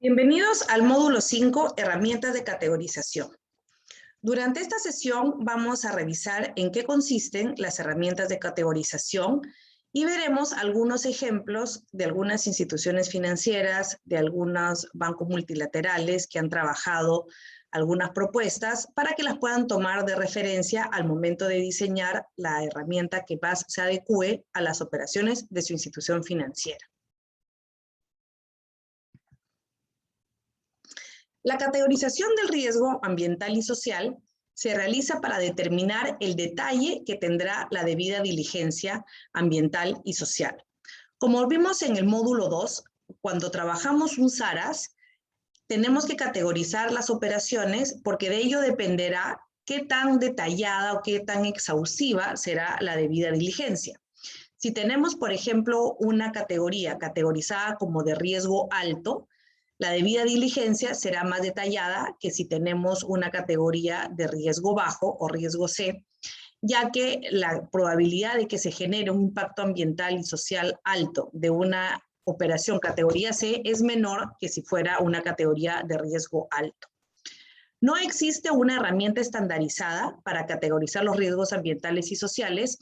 Bienvenidos al módulo 5, herramientas de categorización. Durante esta sesión vamos a revisar en qué consisten las herramientas de categorización y veremos algunos ejemplos de algunas instituciones financieras, de algunos bancos multilaterales que han trabajado algunas propuestas para que las puedan tomar de referencia al momento de diseñar la herramienta que más se adecue a las operaciones de su institución financiera. La categorización del riesgo ambiental y social se realiza para determinar el detalle que tendrá la debida diligencia ambiental y social. Como vimos en el módulo 2, cuando trabajamos un SARAS, tenemos que categorizar las operaciones porque de ello dependerá qué tan detallada o qué tan exhaustiva será la debida diligencia. Si tenemos, por ejemplo, una categoría categorizada como de riesgo alto, la debida diligencia será más detallada que si tenemos una categoría de riesgo bajo o riesgo C, ya que la probabilidad de que se genere un impacto ambiental y social alto de una operación categoría C es menor que si fuera una categoría de riesgo alto. No existe una herramienta estandarizada para categorizar los riesgos ambientales y sociales.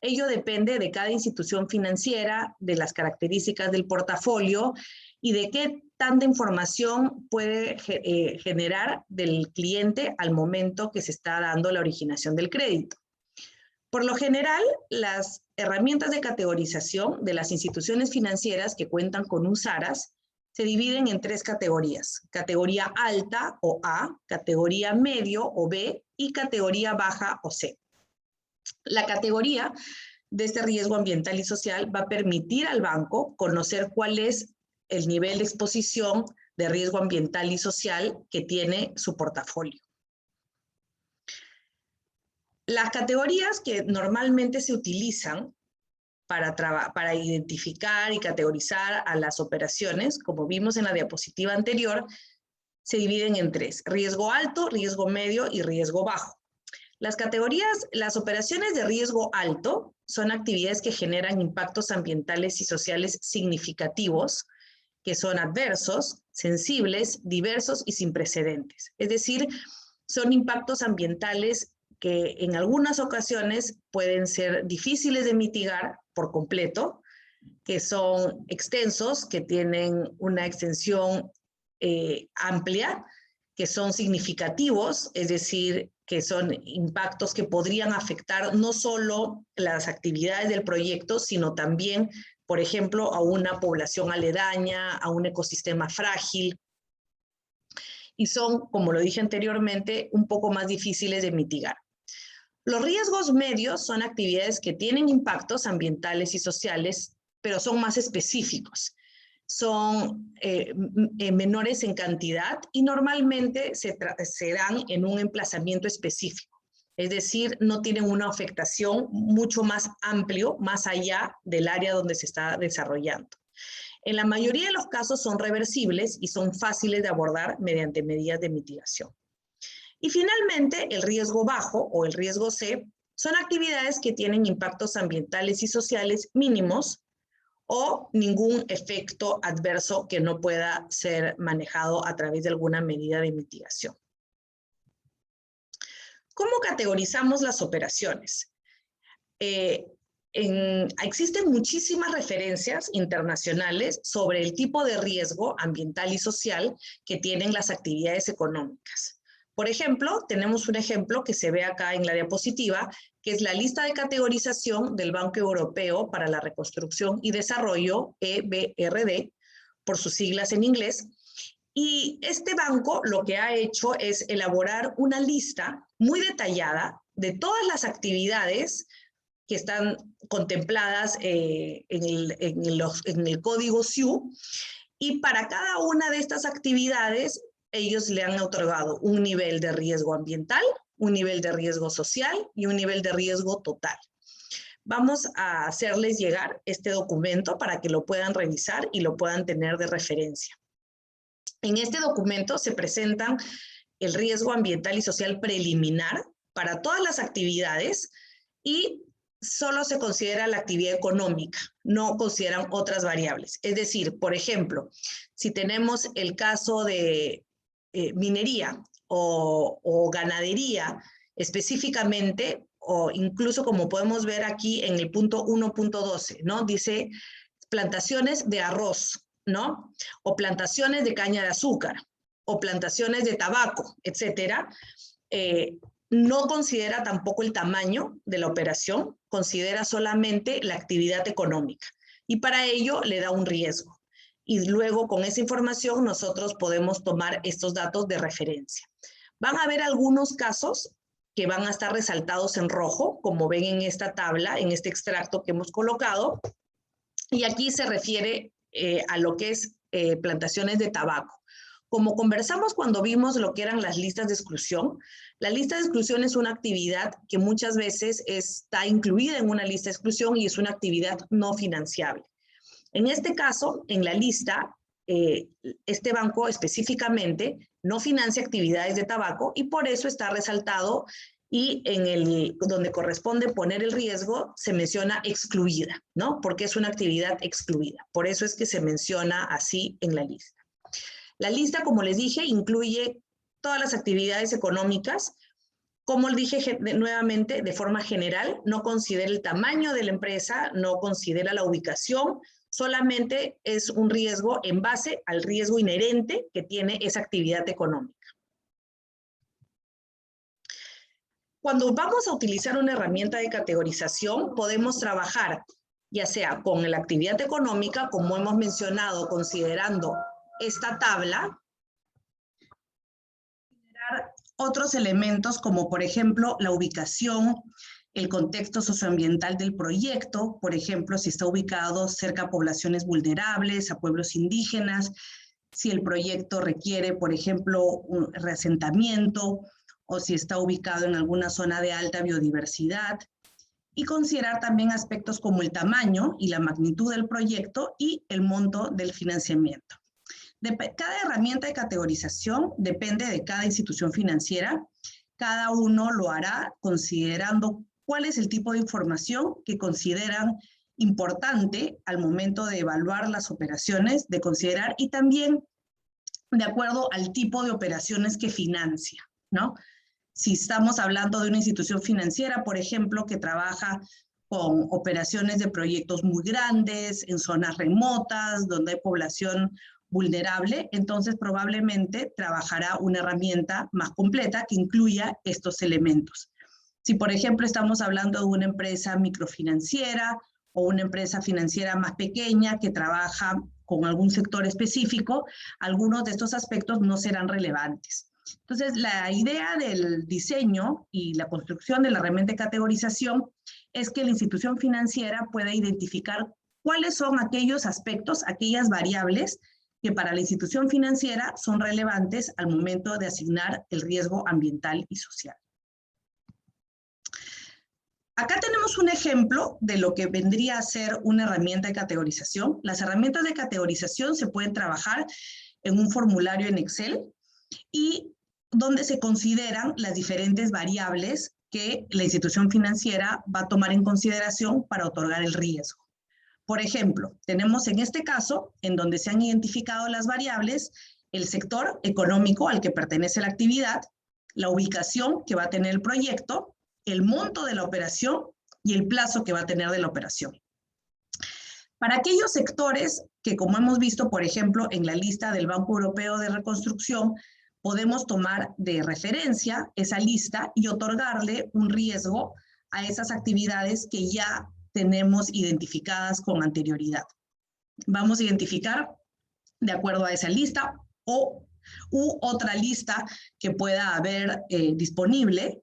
Ello depende de cada institución financiera, de las características del portafolio y de qué tanta información puede generar del cliente al momento que se está dando la originación del crédito. Por lo general, las herramientas de categorización de las instituciones financieras que cuentan con un SARAS se dividen en tres categorías: categoría alta o A, categoría medio o B y categoría baja o C. La categoría de este riesgo ambiental y social va a permitir al banco conocer cuál es el nivel de exposición de riesgo ambiental y social que tiene su portafolio. Las categorías que normalmente se utilizan para identificar y categorizar a las operaciones, como vimos en la diapositiva anterior, se dividen en tres: riesgo alto, riesgo medio y riesgo bajo. Las operaciones de riesgo alto son actividades que generan impactos ambientales y sociales significativos, que son adversos, sensibles, diversos y sin precedentes. Es decir, son impactos ambientales que en algunas ocasiones pueden ser difíciles de mitigar por completo, que son extensos, que tienen una extensión amplia, que son significativos, es decir, que son impactos que podrían afectar no solo las actividades del proyecto, sino también, por ejemplo, a una población aledaña, a un ecosistema frágil, y son, como lo dije anteriormente, un poco más difíciles de mitigar. Los riesgos medios son actividades que tienen impactos ambientales y sociales, pero son más específicos. Son menores en cantidad y normalmente se dan en un emplazamiento específico. Es decir, no tienen una afectación mucho más amplio, más allá del área donde se está desarrollando. En la mayoría de los casos son reversibles y son fáciles de abordar mediante medidas de mitigación. Y finalmente, el riesgo bajo o el riesgo C son actividades que tienen impactos ambientales y sociales mínimos o ningún efecto adverso que no pueda ser manejado a través de alguna medida de mitigación. ¿Cómo categorizamos las operaciones? Existen muchísimas referencias internacionales sobre el tipo de riesgo ambiental y social que tienen las actividades económicas. Por ejemplo, tenemos un ejemplo que se ve acá en la diapositiva, que es la lista de categorización del Banco Europeo para la Reconstrucción y Desarrollo, EBRD, por sus siglas en inglés. Y este banco lo que ha hecho es elaborar una lista muy detallada de todas las actividades que están contempladas en el código SIU, y para cada una de estas actividades ellos le han otorgado un nivel de riesgo ambiental, un nivel de riesgo social y un nivel de riesgo total. Vamos a hacerles llegar este documento para que lo puedan revisar y lo puedan tener de referencia. En este documento se presentan el riesgo ambiental y social preliminar para todas las actividades y solo se considera la actividad económica, no consideran otras variables. Es decir, por ejemplo, si tenemos el caso de minería o ganadería específicamente, o incluso como podemos ver aquí en el punto 1.12, ¿no? Dice plantaciones de arroz, ¿no? O plantaciones de caña de azúcar, o plantaciones de tabaco, etcétera. No considera tampoco el tamaño de la operación, considera solamente la actividad económica y para ello le da un riesgo. Y luego con esa información nosotros podemos tomar estos datos de referencia. Van a haber algunos casos que van a estar resaltados en rojo, como ven en esta tabla, en este extracto que hemos colocado, y aquí se refiere a lo que es plantaciones de tabaco. Como conversamos cuando vimos lo que eran las listas de exclusión, la lista de exclusión es una actividad que muchas veces está incluida en una lista de exclusión y es una actividad no financiable. En este caso, en la lista, este banco específicamente no financia actividades de tabaco y por eso está resaltado y donde corresponde poner el riesgo se menciona excluida, ¿no? Porque es una actividad excluida. Por eso es que se menciona así en la lista. La lista, como les dije, incluye todas las actividades económicas. Como dije nuevamente, de forma general, no considera el tamaño de la empresa, no considera la ubicación, solamente es un riesgo en base al riesgo inherente que tiene esa actividad económica. Cuando vamos a utilizar una herramienta de categorización, podemos trabajar ya sea con la actividad económica, como hemos mencionado, considerando esta tabla, generar otros elementos como por ejemplo la ubicación, el contexto socioambiental del proyecto, por ejemplo, si está ubicado cerca a poblaciones vulnerables, a pueblos indígenas, si el proyecto requiere, por ejemplo, un reasentamiento, o si está ubicado en alguna zona de alta biodiversidad, y considerar también aspectos como el tamaño y la magnitud del proyecto y el monto del financiamiento. Cada herramienta de categorización depende de cada institución financiera. Cada uno lo hará considerando cuál es el tipo de información que consideran importante al momento de evaluar las operaciones, de considerar y también de acuerdo al tipo de operaciones que financia, ¿no? Si estamos hablando de una institución financiera, por ejemplo, que trabaja con operaciones de proyectos muy grandes, en zonas remotas, donde hay población vulnerable, entonces probablemente trabajará una herramienta más completa que incluya estos elementos. Si, por ejemplo, estamos hablando de una empresa microfinanciera o una empresa financiera más pequeña que trabaja con algún sector específico, algunos de estos aspectos no serán relevantes. Entonces, la idea del diseño y la construcción de la herramienta de categorización es que la institución financiera pueda identificar cuáles son aquellos aspectos, aquellas variables que para la institución financiera son relevantes al momento de asignar el riesgo ambiental y social. Acá tenemos un ejemplo de lo que vendría a ser una herramienta de categorización. Las herramientas de categorización se pueden trabajar en un formulario en Excel y donde se consideran las diferentes variables que la institución financiera va a tomar en consideración para otorgar el riesgo. Por ejemplo, tenemos en este caso, en donde se han identificado las variables, el sector económico al que pertenece la actividad, la ubicación que va a tener el proyecto, el monto de la operación y el plazo que va a tener de la operación. Para aquellos sectores que, como hemos visto, por ejemplo, en la lista del Banco Europeo de Reconstrucción, podemos tomar de referencia esa lista y otorgarle un riesgo a esas actividades que ya tenemos identificadas con anterioridad. Vamos a identificar de acuerdo a esa lista u otra lista que pueda haber disponible,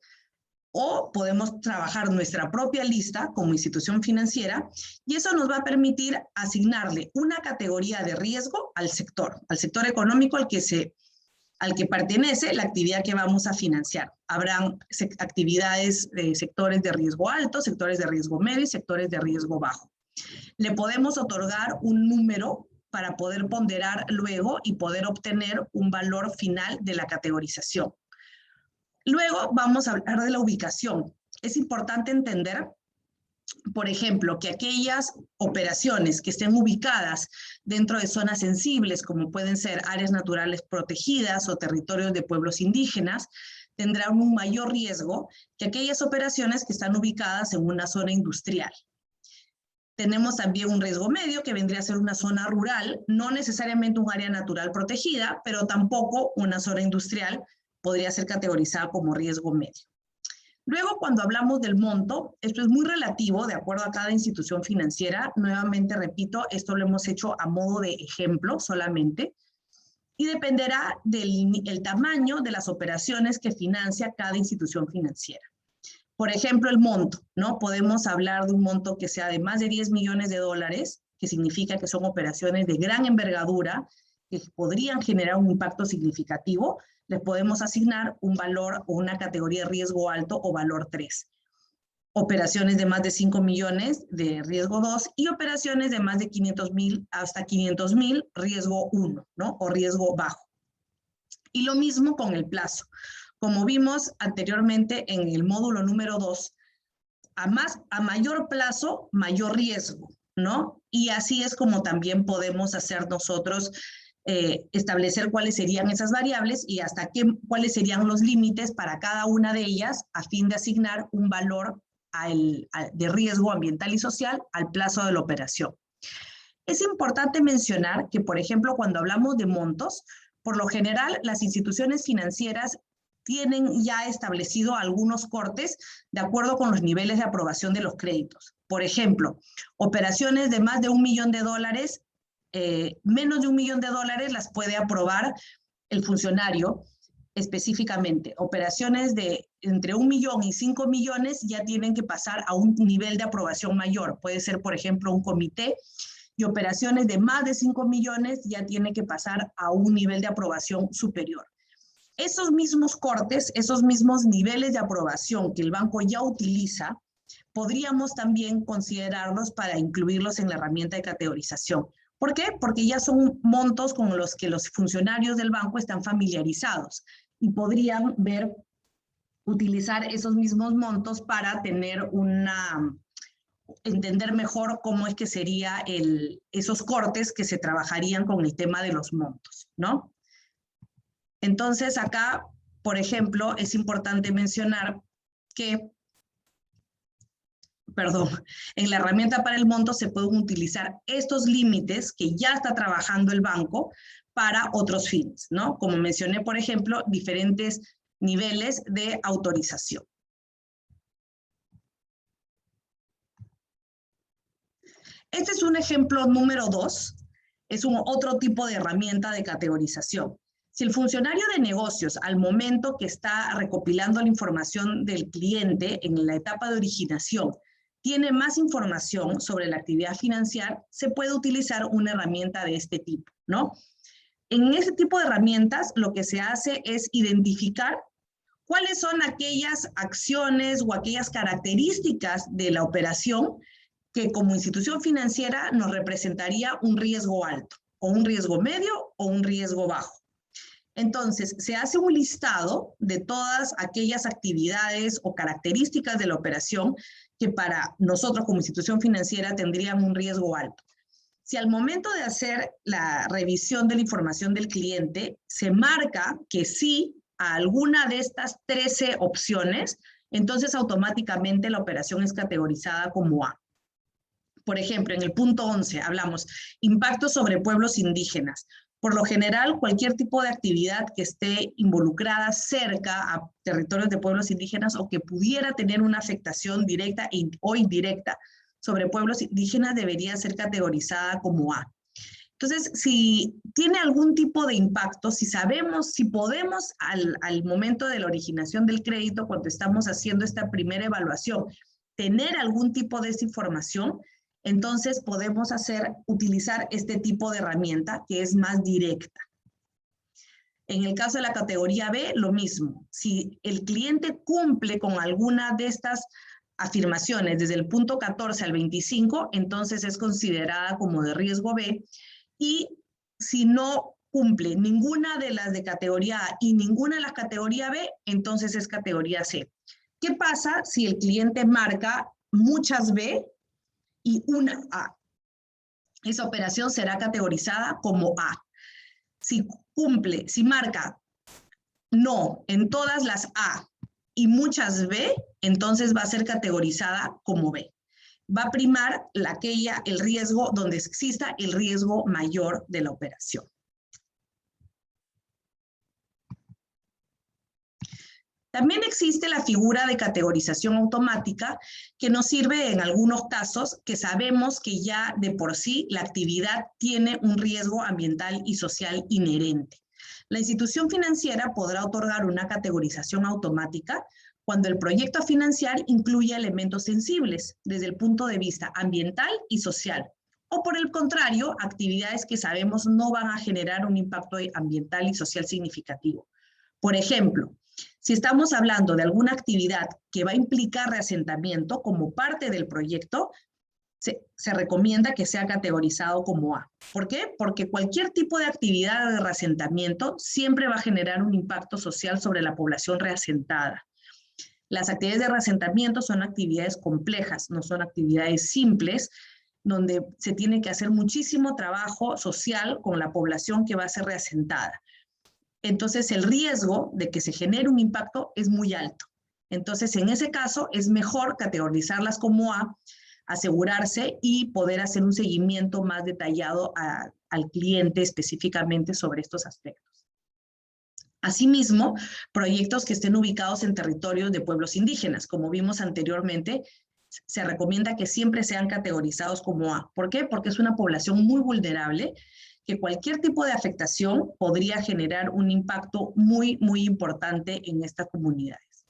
o podemos trabajar nuestra propia lista como institución financiera y eso nos va a permitir asignarle una categoría de riesgo al sector económico al que pertenece la actividad que vamos a financiar. Habrán actividades de sectores de riesgo alto, sectores de riesgo medio y sectores de riesgo bajo. Le podemos otorgar un número para poder ponderar luego y poder obtener un valor final de la categorización. Luego vamos a hablar de la ubicación. Es importante entender por ejemplo, que aquellas operaciones que estén ubicadas dentro de zonas sensibles, como pueden ser áreas naturales protegidas o territorios de pueblos indígenas, tendrán un mayor riesgo que aquellas operaciones que están ubicadas en una zona industrial. Tenemos también un riesgo medio, que vendría a ser una zona rural, no necesariamente un área natural protegida, pero tampoco una zona industrial podría ser categorizada como riesgo medio. Luego, cuando hablamos del monto, esto es muy relativo de acuerdo a cada institución financiera. Nuevamente repito, esto lo hemos hecho a modo de ejemplo solamente, y dependerá del tamaño de las operaciones que financia cada institución financiera. Por ejemplo, el monto, ¿no? Podemos hablar de un monto que sea de más de 10 millones de dólares, que significa que son operaciones de gran envergadura, que podrían generar un impacto significativo. Les podemos asignar un valor o una categoría de riesgo alto o valor 3. Operaciones de más de 5 millones de riesgo 2 y operaciones de más de 500,000 hasta 500,000 riesgo 1, ¿no? O riesgo bajo. Y lo mismo con el plazo. Como vimos anteriormente en el módulo número 2, a mayor plazo, mayor riesgo, ¿no? Y así es como también podemos hacer nosotros establecer cuáles serían esas variables y cuáles serían los límites para cada una de ellas a fin de asignar un valor de riesgo ambiental y social al plazo de la operación. Es importante mencionar que, por ejemplo, cuando hablamos de montos, por lo general las instituciones financieras tienen ya establecido algunos cortes de acuerdo con los niveles de aprobación de los créditos. Por ejemplo, operaciones de más de $1 millón, menos de $1 millón las puede aprobar el funcionario específicamente. Operaciones de entre 1 millón y 5 millones ya tienen que pasar a un nivel de aprobación mayor. Puede ser, por ejemplo, un comité, y operaciones de más de 5 millones ya tienen que pasar a un nivel de aprobación superior. Esos mismos cortes, esos mismos niveles de aprobación que el banco ya utiliza, podríamos también considerarlos para incluirlos en la herramienta de categorización. ¿Por qué? Porque ya son montos con los que los funcionarios del banco están familiarizados y podrían utilizar esos mismos montos para entender mejor cómo es que serían esos cortes que se trabajarían con el tema de los montos, ¿no? Entonces acá, por ejemplo, es importante mencionar que, en la herramienta para el monto se pueden utilizar estos límites que ya está trabajando el banco para otros fines, ¿no? Como mencioné, por ejemplo, diferentes niveles de autorización. Este es un ejemplo número 2, es otro tipo de herramienta de categorización. Si el funcionario de negocios, al momento que está recopilando la información del cliente en la etapa de originación, tiene más información sobre la actividad financiera, se puede utilizar una herramienta de este tipo, ¿no? En ese tipo de herramientas, lo que se hace es identificar cuáles son aquellas acciones o aquellas características de la operación que como institución financiera nos representaría un riesgo alto, o un riesgo medio, o un riesgo bajo. Entonces, se hace un listado de todas aquellas actividades o características de la operación que para nosotros como institución financiera tendrían un riesgo alto. Si al momento de hacer la revisión de la información del cliente se marca que sí a alguna de estas 13 opciones, entonces automáticamente la operación es categorizada como A. Por ejemplo, en el punto 11 hablamos impacto sobre pueblos indígenas. Por lo general, cualquier tipo de actividad que esté involucrada cerca a territorios de pueblos indígenas o que pudiera tener una afectación directa o indirecta sobre pueblos indígenas debería ser categorizada como A. Entonces, si tiene algún tipo de impacto, si sabemos, si podemos al momento de la originación del crédito, cuando estamos haciendo esta primera evaluación, tener algún tipo de esa información, entonces podemos utilizar este tipo de herramienta que es más directa. En el caso de la categoría B, lo mismo. Si el cliente cumple con alguna de estas afirmaciones desde el punto 14 al 25, entonces es considerada como de riesgo B. Y si no cumple ninguna de las de categoría A y ninguna de las categoría B, entonces es categoría C. ¿Qué pasa si el cliente marca muchas B y una A. Esa operación será categorizada como A. Si cumple, si marca no en todas las A y muchas B, entonces va a ser categorizada como B. Va a primar el riesgo donde exista el riesgo mayor de la operación. También existe la figura de categorización automática que nos sirve en algunos casos que sabemos que ya de por sí la actividad tiene un riesgo ambiental y social inherente. La institución financiera podrá otorgar una categorización automática cuando el proyecto a financiar incluye elementos sensibles desde el punto de vista ambiental y social, o por el contrario, actividades que sabemos no van a generar un impacto ambiental y social significativo. Por ejemplo, si estamos hablando de alguna actividad que va a implicar reasentamiento como parte del proyecto, se recomienda que sea categorizado como A. ¿Por qué? Porque cualquier tipo de actividad de reasentamiento siempre va a generar un impacto social sobre la población reasentada. Las actividades de reasentamiento son actividades complejas, no son actividades simples, donde se tiene que hacer muchísimo trabajo social con la población que va a ser reasentada. Entonces, el riesgo de que se genere un impacto es muy alto. Entonces, en ese caso, es mejor categorizarlas como A, asegurarse y poder hacer un seguimiento más detallado al cliente específicamente sobre estos aspectos. Asimismo, proyectos que estén ubicados en territorios de pueblos indígenas, como vimos anteriormente, se recomienda que siempre sean categorizados como A. ¿Por qué? Porque es una población muy vulnerable, que cualquier tipo de afectación podría generar un impacto muy, muy importante en estas comunidades.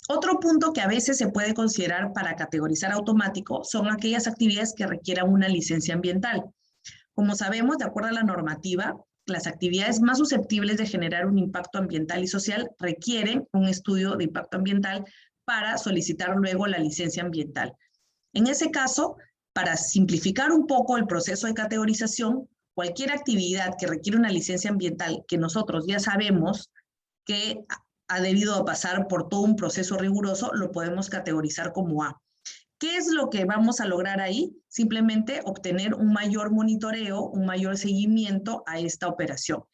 Otro punto que a veces se puede considerar para categorizar automático son aquellas actividades que requieran una licencia ambiental. Como sabemos, de acuerdo a la normativa, las actividades más susceptibles de generar un impacto ambiental y social requieren un estudio de impacto ambiental para solicitar luego la licencia ambiental. En ese caso, para simplificar un poco el proceso de categorización, cualquier actividad que requiere una licencia ambiental que nosotros ya sabemos que ha debido pasar por todo un proceso riguroso, lo podemos categorizar como A. ¿Qué es lo que vamos a lograr ahí? Simplemente obtener un mayor monitoreo, un mayor seguimiento a esta operación.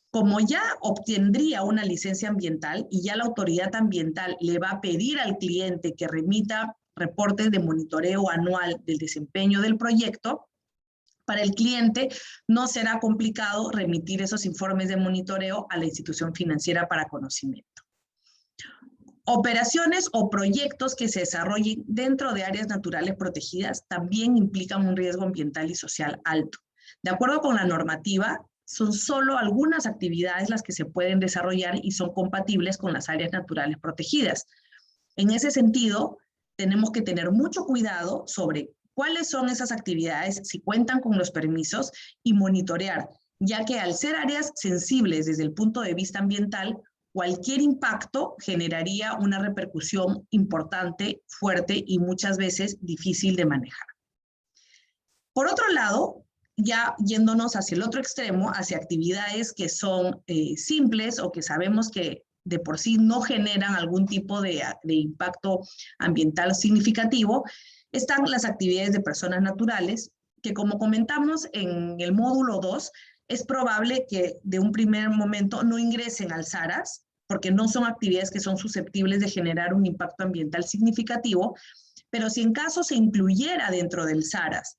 Como ya obtendría una licencia ambiental y ya la autoridad ambiental le va a pedir al cliente que remita reportes de monitoreo anual del desempeño del proyecto, para el cliente no será complicado remitir esos informes de monitoreo a la institución financiera para conocimiento. Operaciones o proyectos que se desarrollen dentro de áreas naturales protegidas también implican un riesgo ambiental y social alto. De acuerdo con la normativa, son solo algunas actividades las que se pueden desarrollar y son compatibles con las áreas naturales protegidas. En ese sentido, tenemos que tener mucho cuidado sobre cuáles son esas actividades, si cuentan con los permisos, y monitorear, ya que al ser áreas sensibles desde el punto de vista ambiental, cualquier impacto generaría una repercusión importante, fuerte y muchas veces difícil de manejar. Por otro lado, ya yéndonos hacia el otro extremo, hacia actividades que son simples o que sabemos que de por sí no generan algún tipo de impacto ambiental significativo, están las actividades de personas naturales, que como comentamos en el módulo 2, es probable que de un primer momento no ingresen al SARAS, porque no son actividades que son susceptibles de generar un impacto ambiental significativo, pero si en caso se incluyera dentro del SARAS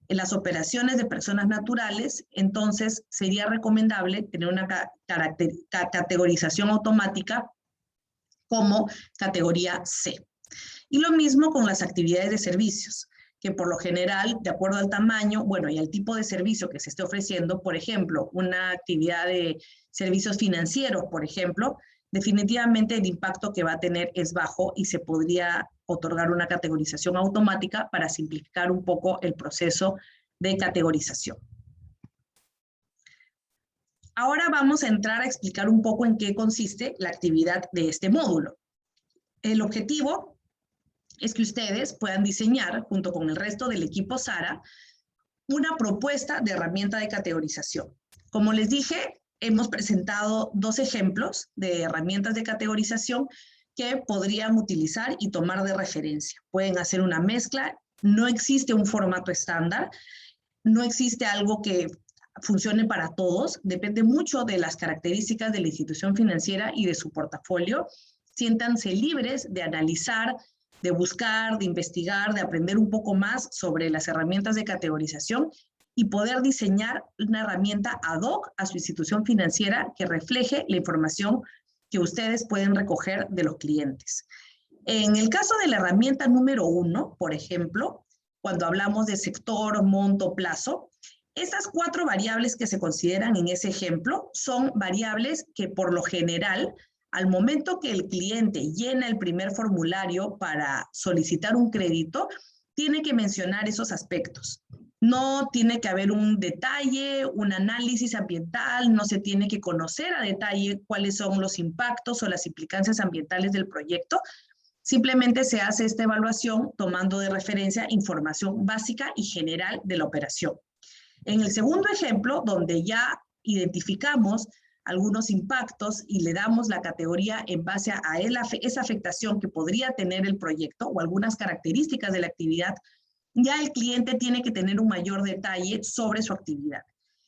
en las operaciones de personas naturales, entonces sería recomendable tener una categorización automática como categoría C. Y lo mismo con las actividades de servicios, que por lo general, de acuerdo al tamaño, bueno, y al tipo de servicio que se esté ofreciendo, por ejemplo, una actividad de servicios financieros, por ejemplo, definitivamente el impacto que va a tener es bajo y se podría otorgar una categorización automática para simplificar un poco el proceso de categorización. Ahora vamos a entrar a explicar un poco en qué consiste la actividad de este módulo. El objetivo es que ustedes puedan diseñar, junto con el resto del equipo SARA, una propuesta de herramienta de categorización. Como les dije, hemos presentado 2 ejemplos de herramientas de categorización que podrían utilizar y tomar de referencia. Pueden hacer una mezcla, no existe un formato estándar, no existe algo que funcione para todos, depende mucho de las características de la institución financiera y de su portafolio. Siéntanse libres de analizar, de buscar, de investigar, de aprender un poco más sobre las herramientas de categorización y poder diseñar una herramienta ad hoc a su institución financiera que refleje la información que ustedes pueden recoger de los clientes. En el caso de la herramienta número 1, por ejemplo, cuando hablamos de sector, monto, plazo, estas 4 variables que se consideran en ese ejemplo son variables que por lo general, al momento que el cliente llena el primer formulario para solicitar un crédito, tiene que mencionar esos aspectos. No tiene que haber un detalle, un análisis ambiental, no se tiene que conocer a detalle cuáles son los impactos o las implicancias ambientales del proyecto. Simplemente se hace esta evaluación tomando de referencia información básica y general de la operación. En el segundo ejemplo, donde ya identificamos algunos impactos y le damos la categoría en base a esa afectación que podría tener el proyecto o algunas características de la actividad, ya el cliente tiene que tener un mayor detalle sobre su actividad.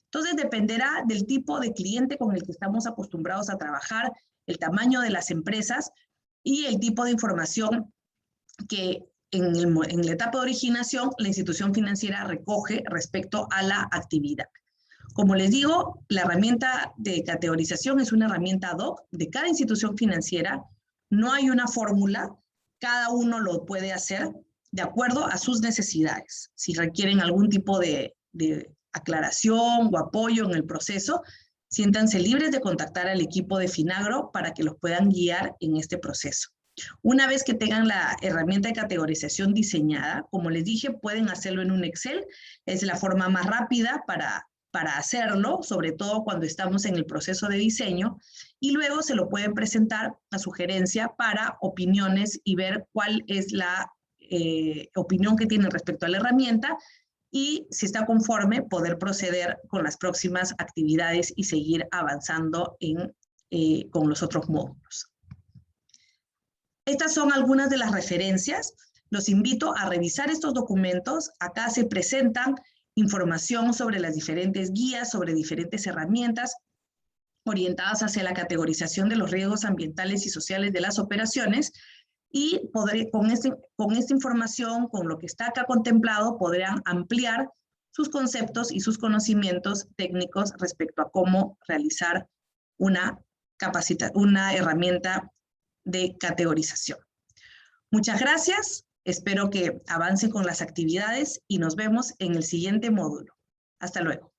Entonces, dependerá del tipo de cliente con el que estamos acostumbrados a trabajar, el tamaño de las empresas y el tipo de información que en la etapa de originación la institución financiera recoge respecto a la actividad. Como les digo, la herramienta de categorización es una herramienta ad hoc de cada institución financiera. No hay una fórmula, cada uno lo puede hacer de acuerdo a sus necesidades. Si requieren algún tipo de aclaración o apoyo en el proceso, siéntanse libres de contactar al equipo de Finagro para que los puedan guiar en este proceso. Una vez que tengan la herramienta de categorización diseñada, como les dije, pueden hacerlo en un Excel. Es la forma más rápida para hacerlo, sobre todo cuando estamos en el proceso de diseño, y luego se lo pueden presentar a su gerencia para opiniones y ver cuál es la opinión que tienen respecto a la herramienta y si está conforme poder proceder con las próximas actividades y seguir avanzando con los otros módulos. Estas son algunas de las referencias. Los invito a revisar estos documentos. Acá se presentan información sobre las diferentes guías, sobre diferentes herramientas orientadas hacia la categorización de los riesgos ambientales y sociales de las operaciones y con esta información, con lo que está acá contemplado, podrán ampliar sus conceptos y sus conocimientos técnicos respecto a cómo realizar una herramienta de categorización. Muchas gracias. Espero que avancen con las actividades y nos vemos en el siguiente módulo. Hasta luego.